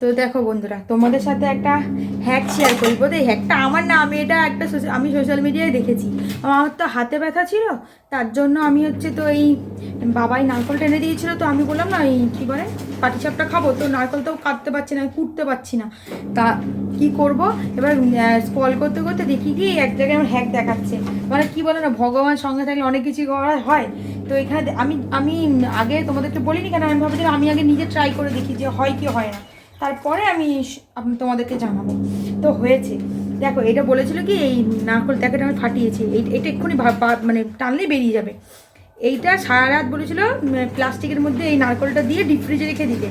তো দেখো বন্ধুরা, তোমাদের সাথে একটা হ্যাক শেয়ার করি। বোধ এই হ্যাকটা আমার না, আমি এটা একটা আমি সোশ্যাল মিডিয়ায় দেখেছি। আমার তো হাতে ব্যথা ছিল, তার জন্য আমি তো এই বাবাই নারকল টেনে দিয়েছিল। তো আমি বললাম না, এই কী বলে পাটিসাপটা খাবো, তো নারকলটাও কাটতে পারছি না, কুটতে পারছি না। তা কি করব এবার? স্ক্রল করতে করতে দেখি কি এক জায়গায় আমার হ্যাক দেখাচ্ছে। মানে কি বলে না, ভগবান সঙ্গে থাকলে অনেক কিছু করা হয়। তো এখানে আমি আমি আগে তোমাদেরকে বলিনি কেন, আমি ভাবছিলাম আমি আগে নিজে ট্রাই করে দেখি যে হয় কি হয় না, তারপরে আমি তোমাদেরকে জানাবো। তো হয়েছে, দেখো এটা বলেছিল কি, এই নারকল প্যাকেট আমি ফাটিয়েছি, এটা এক্ষুনি মানে টানলেই বেরিয়ে যাবে। এইটা সারা রাত বলেছিল প্লাস্টিকের মধ্যে এই নারকলটা দিয়ে ডিপ ফ্রিজে রেখে দিতে,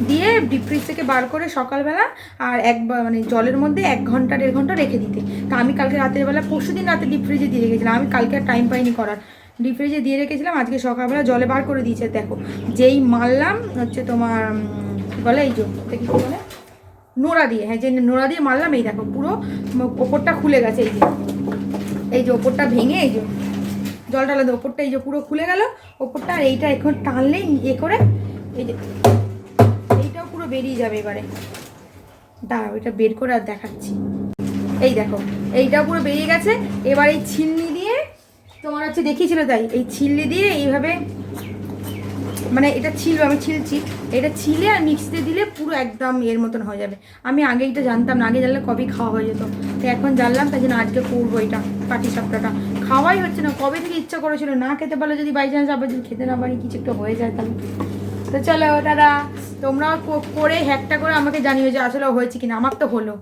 দিয়ে ডিপ ফ্রিজ থেকে বার করে সকালবেলা আর মানে জলের মধ্যে 1 ঘন্টা 1.5 ঘন্টা রেখে দিতে। তা আমি কালকে রাতের বেলা, পরশুদিন রাতে ডিপ ফ্রিজে দিয়ে রেখেছিলাম, আমি কালকে আর টাইম পাইনি করার। ডিপ ফ্রিজে দিয়ে রেখেছিলাম, আজকে সকালবেলা জলে বার করে দিয়েছে। দেখো যেই মারলাম তোমার বলে এই যে কি বলে নোড়া দিয়ে, হ্যাঁ যে নোড়া দিয়ে মারলাম, এই দেখো পুরো ওপরটা খুলে গেছে। এই যে ওপরটা ভেঙে, এই যে জল ঢালাতে ওপরটা এই যে পুরো খুলে গেল ওপরটা। আর এইটা এখন টানলেই করে এই যে এইটাও পুরো বেরিয়ে যাবে। এবারে দাঁড়াও, এটা বের করে আর দেখাচ্ছি। এই দেখো এইটাও পুরো বেরিয়ে গেছে। এবার এই ছিলনি দিয়ে তোমার দেখিয়েছিল, তাই এই ছিলনি দিয়ে এইভাবে, মানে এটা আমি ছিলছি, এটা ছিলে আর মিক্সিতে দিলে পুরো একদম এর মতন হয়ে যাবে। আমি আগে এটা জানতাম না, আগে জানলে কবেই খাওয়া হয়ে যেত। তো এখন জানলাম, তাই জন্য আজকে করবো এটা পাটিসাপটাটা। খাওয়াই হচ্ছে না, কবে থেকে ইচ্ছা করেছিল, না খেতে পারলে যদি বাই চান্স আবার যদি খেতে না পারি কিছু একটা হয়ে যায় তাহলে। তো চলো দাদা, তোমরাও করে হ্যাকটা করে আমাকে জানিও যে আসলে হয়েছে কিনা। আমার তো হলো।